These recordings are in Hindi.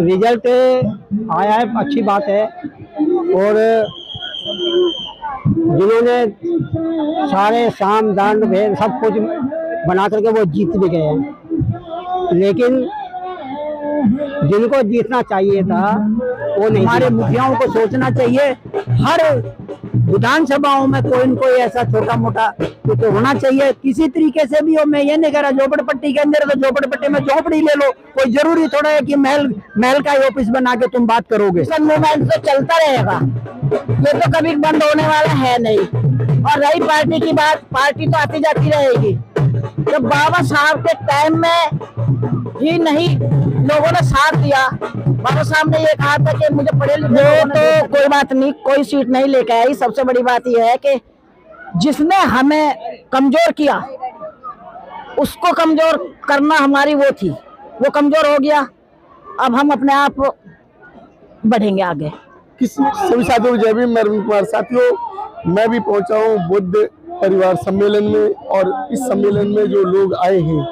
रिजल्ट आया है, अच्छी बात है। और जिन्होंने सारे साम दांड भेद सब कुछ बना करके वो जीत भी गए हैं, लेकिन जिनको जीतना चाहिए था वो नहीं। हमारे मुखियाओं को सोचना चाहिए, हर विधानसभाओं में कोई न कोई ऐसा छोटा मोटा कुछ तो होना चाहिए किसी तरीके से भी हो। मैं ये नहीं कह रहा झोपड़पट्टी के अंदर तो झोपड़पट्टी में झोपड़ी ले लो, कोई जरूरी थोड़ा है कि महल का ही ऑफिस बना के तुम बात करोगे। सब मूवमेंट तो चलता रहेगा, ये तो कभी बंद होने वाला है नहीं। और रही पार्टी की बात, पार्टी तो आती जाती रहेगी। जब बाबा साहब के टाइम में ही नहीं लोगों ने साथ दिया, बाबा साहब ने ये कहा था कि मुझे पढ़े लिखे तो कोई बात नहीं, कोई सीट नहीं लेके आई। सबसे बड़ी बात यह है कि जिसने हमें कमजोर किया उसको कमजोर करना हमारी वो थी, वो कमजोर हो गया। अब हम अपने आप बढ़ेंगे आगे। सभी साथियों को जय भीम। मैं अरविंद कुमार। साथियों, मैं भी पहुंचा हूं बुद्ध परिवार सम्मेलन में, और इस सम्मेलन में जो लोग आए हैं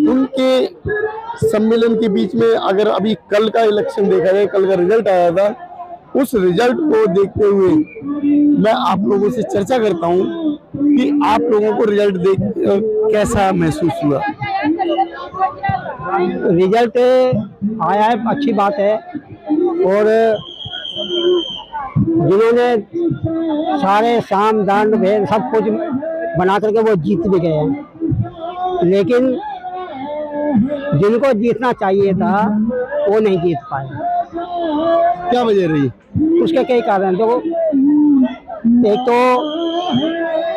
उनके सम्मेलन के बीच में अगर अभी कल का इलेक्शन देखा जाए, कल का रिजल्ट आया था, उस रिजल्ट को देखते हुए मैं आप लोगों से चर्चा करता हूं कि आप लोगों को रिजल्ट देख कैसा महसूस हुआ। रिजल्ट आया है, अच्छी बात है। और जिन्होंने सारे साम दांड भेद सब कुछ बना करके वो जीत भी गए हैं, लेकिन जिनको जीतना चाहिए था वो नहीं जीत पाए। क्या वजह रही? उसके कई कारण। देखो, एक तो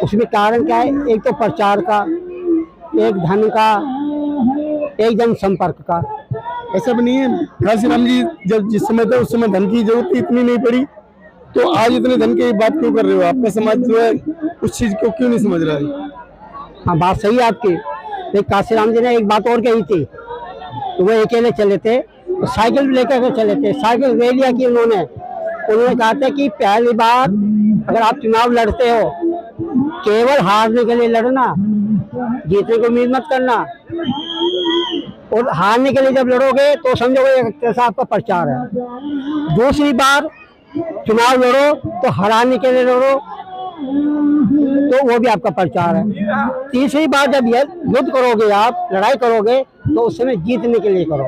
उसमें कारण क्या है, एक तो प्रचार का, एक धन का, एक जनसंपर्क का। ऐसा भी नहीं है, काशीराम जी जब जिस समय था उस समय धन की जरूरत इतनी नहीं पड़ी, तो आज इतने धन की बात क्यों कर रहे हो? आपका समाज जो है उस चीज को क्यों नहीं समझ रहा है? हाँ, बात सही है आपकी। काशीराम जी ने एक बात और कही थी, तो वो अकेले चले थे, तो साइकिल लेकर के चले थे। साइकिल ले लिया कि उन्होंने कहा था कि पहली बार अगर आप चुनाव लड़ते हो केवल हारने के लिए लड़ना, जीतने को उम्मीद मत करना। और हारने के लिए जब लड़ोगे तो समझो कैसा आपका प्रचार है। दूसरी बार चुनाव लड़ो तो हराने के लिए लड़ो, तो वो भी आपका प्रचार है। तीसरी बार जब युद्ध करोगे, आप लड़ाई करोगे, तो उस समय जीतने के लिए करो।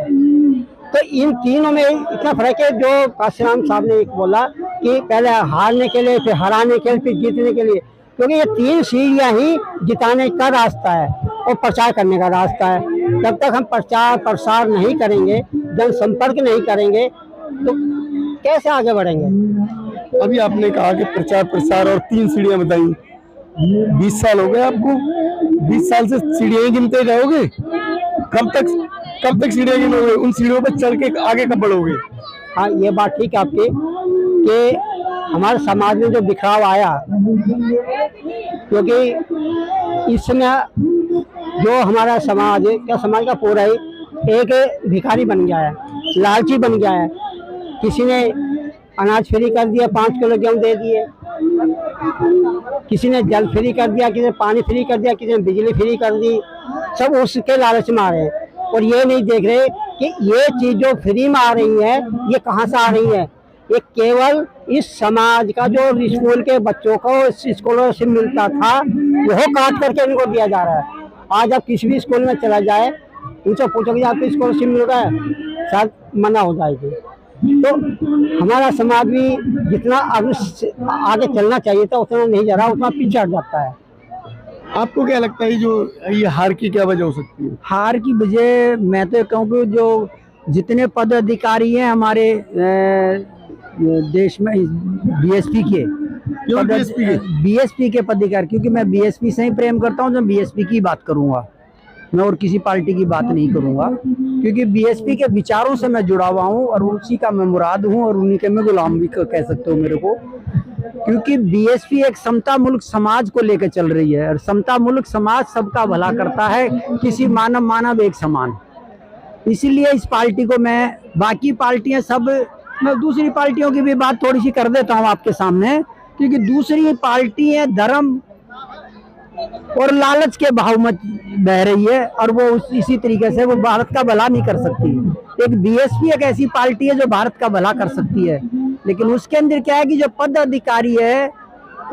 तो इन तीनों में इतना फर्क है। जो काशीराम साहब ने एक बोला कि पहले हारने के लिए, फिर हराने के लिए, फिर जीतने के लिए, क्योंकि ये तीन सीढ़ियां ही जिताने का रास्ता है और प्रचार करने का रास्ता है। जब तक हम प्रचार प्रसार नहीं करेंगे, जनसंपर्क नहीं करेंगे, तो कैसे आगे बढ़ेंगे? अभी आपने कहा कि प्रचार प्रसार और तीन सीढ़ियां बताई। 20 साल हो गए आपको, 20 साल से सीढ़ियां गिनते जाओगे? कब तक सीढ़ियां गिनोगे? उन सीढ़ियों पर चढ़ के आगे कब बढ़ोगे? हाँ, ये बात ठीक है आपकी कि हमारे समाज में जो बिखराव आया, क्योंकि इस समय जो हमारा समाज का पूरा ही एक भिखारी बन गया है, लालची बन गया है। किसी ने अनाज फ्री कर दिया, 5 किलो गेहूँ दे दिए, किसी ने जल फ्री कर दिया, किसी ने पानी फ्री कर दिया, किसी ने बिजली फ्री कर दी। सब उसके लालच में आ रहे हैं और ये नहीं देख रहे कि ये चीज जो फ्री में आ रही है ये कहाँ से आ रही है। ये केवल इस समाज का जो स्कूल के बच्चों को स्कॉलरशिप मिलता था वो काट करके इनको दिया जा रहा है। आज आप किसी भी स्कूल में चला जाए, उनसे पूछोगे आपको स्कॉलरशिप मिल रहा है, शायद मना हो जाएगी। तो हमारा समाज भी जितना आगे चलना चाहिए था उतना नहीं जा रहा, उतना पीछे हट जाता है। आपको क्या लगता है जो ये हार की क्या वजह हो सकती है? हार की वजह मैं तो कहूँ कि जो जितने पदाधिकारी हैं हमारे देश में बीएसपी के पदाधिकारी, क्योंकि मैं बीएसपी से ही प्रेम करता हूँ, तो बीएसपी की बात करूँगा मैं और किसी पार्टी की बात नहीं करूँगा, क्योंकि बीएसपी के विचारों से मैं जुड़ा हुआ हूँ और उसी का मैं मुराद हूँ और उन्हीं के मैं गुलाम भी कह सकते हो मेरे को। क्योंकि बीएसपी एक समता मुल्क समाज को लेकर चल रही है और समता मुल्क समाज सबका भला करता है, किसी मानव एक समान। इसीलिए इस पार्टी को मैं, बाकी पार्टियां सब, मैं दूसरी पार्टियों की भी बात थोड़ी सी कर देता हूं आपके सामने, क्योंकि दूसरी पार्टियां धर्म और लालच के भाव में बह रही है, और वो इसी तरीके से वो भारत का भला नहीं कर सकती। एक बीएसपी एक ऐसी पार्टी है जो भारत का भला कर सकती है, लेकिन उसके अंदर क्या है कि जो पद अधिकारी है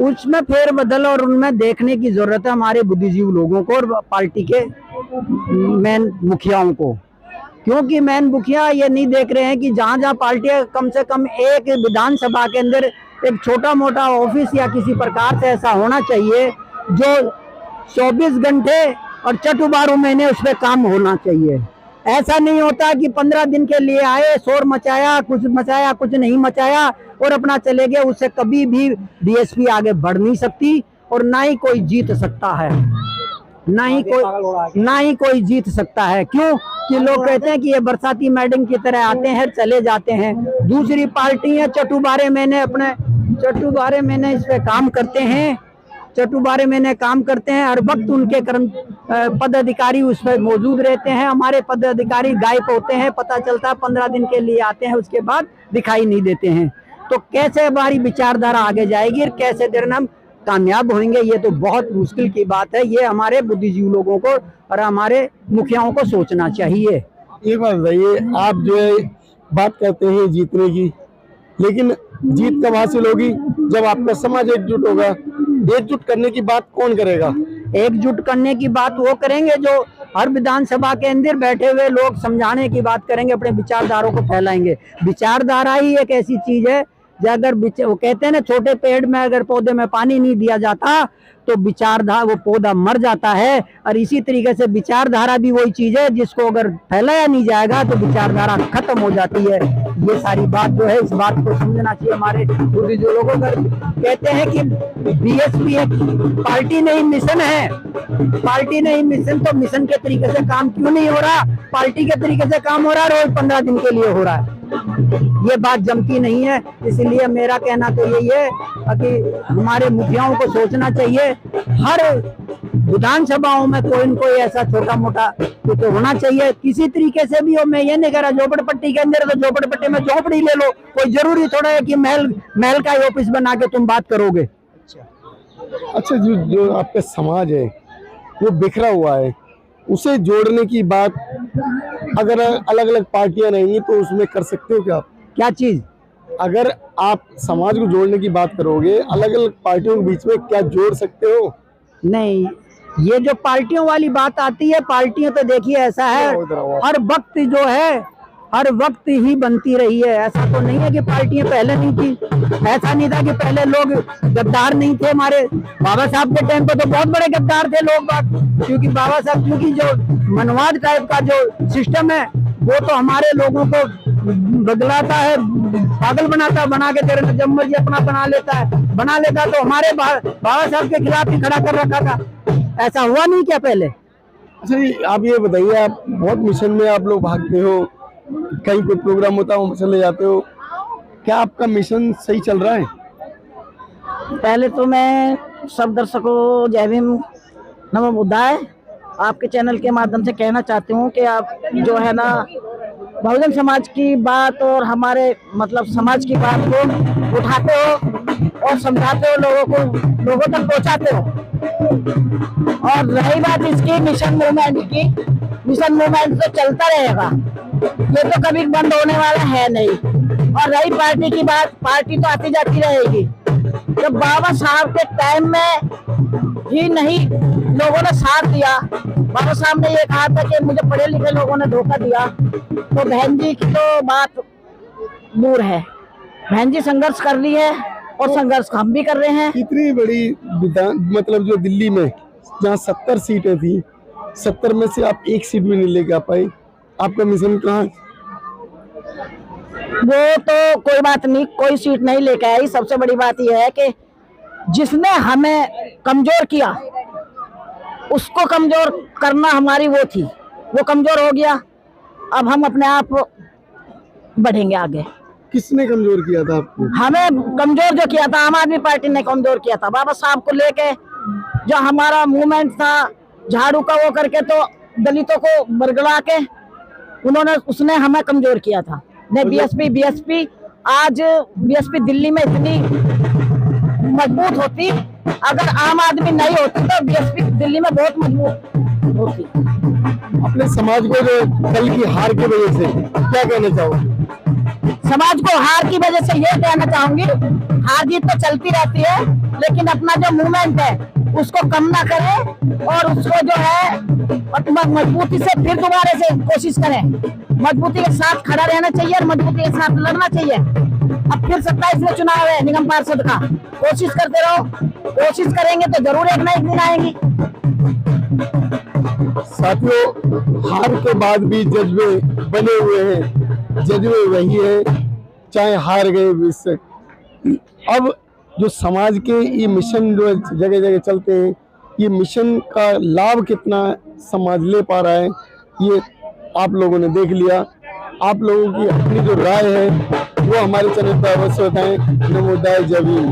उसमें फेरबदल और उनमें देखने की जरूरत है हमारे बुद्धिजीवी लोगों को और पार्टी के मेन मुखियाओं को। क्योंकि मेन मुखिया ये नहीं देख रहे हैं कि जहाँ जहाँ पार्टियां कम से कम एक विधानसभा के अंदर एक छोटा मोटा ऑफिस या किसी प्रकार से ऐसा होना चाहिए जो 24 घंटे और चटुबारू महीने उस पर काम होना चाहिए। ऐसा नहीं होता कि 15 दिन के लिए आए, शोर मचाया, कुछ नहीं मचाया और अपना चले गए। उससे कभी भी बीएसपी आगे बढ़ नहीं सकती और ना ही कोई जीत सकता है, ना ही कोई जीत सकता है। क्यों कि लोग कहते हैं कि ये बरसाती मैडम की तरह आते हैं चले जाते हैं। दूसरी पार्टी है चटुबारे महीने इस पे काम करते हैं, हर वक्त उनके पदाधिकारी उस पर मौजूद रहते हैं। हमारे पदाधिकारी गायब होते हैं, पता चलता है 15 दिन के लिए आते हैं, उसके बाद दिखाई नहीं देते हैं। तो कैसे हमारी विचारधारा आगे जाएगी और कैसे देर हम कामयाब होंगे, ये तो बहुत मुश्किल की बात है। ये हमारे बुद्धिजीवी लोगों को और हमारे मुखियाओं को सोचना चाहिए। एक बात बताइए, आप जो है बात करते हैं जीतने की, लेकिन जीत कब हासिल होगी? जब आपका समाज एकजुट होगा। एकजुट करने की बात कौन करेगा? एकजुट करने की बात वो करेंगे जो हर विधानसभा के अंदर बैठे हुए लोग समझाने की बात करेंगे, अपने विचारधारों को फैलाएंगे। विचारधारा ही एक ऐसी चीज है जो अगर वो कहते हैं ना, छोटे पेड़ में अगर पौधे में पानी नहीं दिया जाता तो विचारधारा वो पौधा मर जाता है। और इसी तरीके से विचारधारा भी वही चीज है जिसको अगर फैलाया नहीं जाएगा तो विचारधारा खत्म हो जाती है। ये सारी बात जो है, इस बात को समझना चाहिए हमारे बुद्धिजीवी लोगों को। कहते हैं कि बीएसपी एक पार्टी नहीं मिशन है, तो मिशन के तरीके से काम क्यों नहीं हो रहा? पार्टी के तरीके से काम हो रहा है, रोज 15 दिन के लिए हो रहा है। ये बात जमती नहीं है। इसलिए मेरा कहना तो यही है कि हमारे मुखियाओं को सोचना चाहिए, हर विधानसभाओं में कोई न कोई ऐसा छोटा मोटा तो होना चाहिए, किसी तरीके से भी हो। मैं ये नहीं कह रहा झोपड़पट्टी के अंदर तो झोपड़पट्टी में झोपड़ी ले लो, कोई जरूरी थोड़ा है कि महल का ऑफिस बना के तुम बात करोगे। अच्छा, जो आपका समाज है वो बिखरा हुआ है, उसे जोड़ने की बात अगर अलग अलग पार्टियां रहेंगी तो उसमें कर सकते हो क्या? क्या चीज? अगर आप समाज को जोड़ने की बात करोगे, अलग अलग पार्टियों के बीच में क्या जोड़ सकते हो? नहीं, ये जो पार्टियों वाली बात आती है, पार्टियां तो देखिए ऐसा है हर वक्त जो है हर वक्त ही बनती रही है। ऐसा तो नहीं है कि पार्टियां पहले नहीं थी। ऐसा नहीं था कि पहले लोग गद्दार नहीं थे। हमारे बाबा साहब के टाइम पे तो बहुत बड़े गद्दार थे लोग बात, क्योंकि बाबा साहब क्योंकि जो मनवाद टाइप का जो सिस्टम है वो तो हमारे लोगों को बदलाता है, पागल बनाता, बना के तेरे जब मर्जी अपना बना लेता तो हमारे बाबा साहब के खिलाफ ही खड़ा कर रखा था। ऐसा हुआ नहीं क्या पहले? अच्छा, आप ये बताइए, आप बहुत मिशन में आप लोग भागते हो, कहीं कोई प्रोग्राम होता है चले जाते हो, क्या आपका मिशन सही चल रहा है? पहले तो मैं सब दर्शकों को जय भीम नमो बुद्धाय आपके चैनल के माध्यम से कहना चाहती हूँ कि आप जो है ना बहुजन समाज की बात और हमारे मतलब समाज की बात को उठाते हो और समझाते हो, लोगों तक पहुँचाते हो। और रही बात इसकी मिशन मूवमेंट तो चलता रहेगा, ये तो कभी बंद होने वाला है नहीं। और रही पार्टी की बात, पार्टी तो आती जाती रहेगी। तो बाबा साहब के टाइम में ही नहीं लोगों ने साथ दिया। बाबा साहब ने ये कहा था कि मुझे पढ़े लिखे लोगों ने धोखा दिया, तो बहन जी की तो बात दूर है। बहन जी संघर्ष कर रही है और संघर्ष हम भी कर रहे हैं। इतनी बड़ी मतलब जो दिल्ली में जहाँ 70 सीटें थी, 70 में से आप एक सीट भी नहीं लेके आ पाई, आपका मिशन कहाँ? वो तो कोई बात नहीं, कोई सीट नहीं लेके आई। सबसे बड़ी बात यह है कि जिसने हमें कमजोर किया उसको कमजोर करना हमारी वो थी, वो कमजोर हो गया। अब हम अपने आप बढ़ेंगे आगे। किसने कमजोर किया था आपको? हमें कमजोर जो किया था आम आदमी पार्टी ने कमजोर किया था। बाबा साहब को लेके जो हमारा मूवमेंट था झाड़ू का, वो करके तो दलितों को बरगला के उसने हमें कमजोर किया था। नहीं बीएसपी आज बीएसपी दिल्ली में इतनी मजबूत होती। अगर आम आदमी नहीं होती तो बीएसपी दिल्ली में बहुत मजबूत होती। अपने समाज को जो कल की हार की वजह से क्या कहना चाहोगे? समाज को हार की वजह से ये कहना चाहूंगी, हार जीत तो चलती रहती है, लेकिन अपना जो मूवमेंट है उसको कम ना करें और उसको जो है मजबूती से फिर दोबारा से कोशिश करें। मजबूती के साथ खड़ा रहना चाहिए और मजबूती के साथ लड़ना चाहिए। अब फिर 27 में चुनाव है निगम पार्षद का, कोशिश करते रहो, कोशिश करेंगे तो जरूर एक ना एक दिन आएंगी। साथियों, हार के बाद भी जज्बे बने हुए हैं, जज्बे वही है, चाहे हार गए इससे। अब जो समाज के ये मिशन जो जगह जगह चलते हैं, ये मिशन का लाभ कितना समाज ले पा रहा है, ये आप लोगों ने देख लिया। आप लोगों की अपनी जो राय है वो हमारे चैनल पर अवश्य बताएं। नमो दाय जय भीम।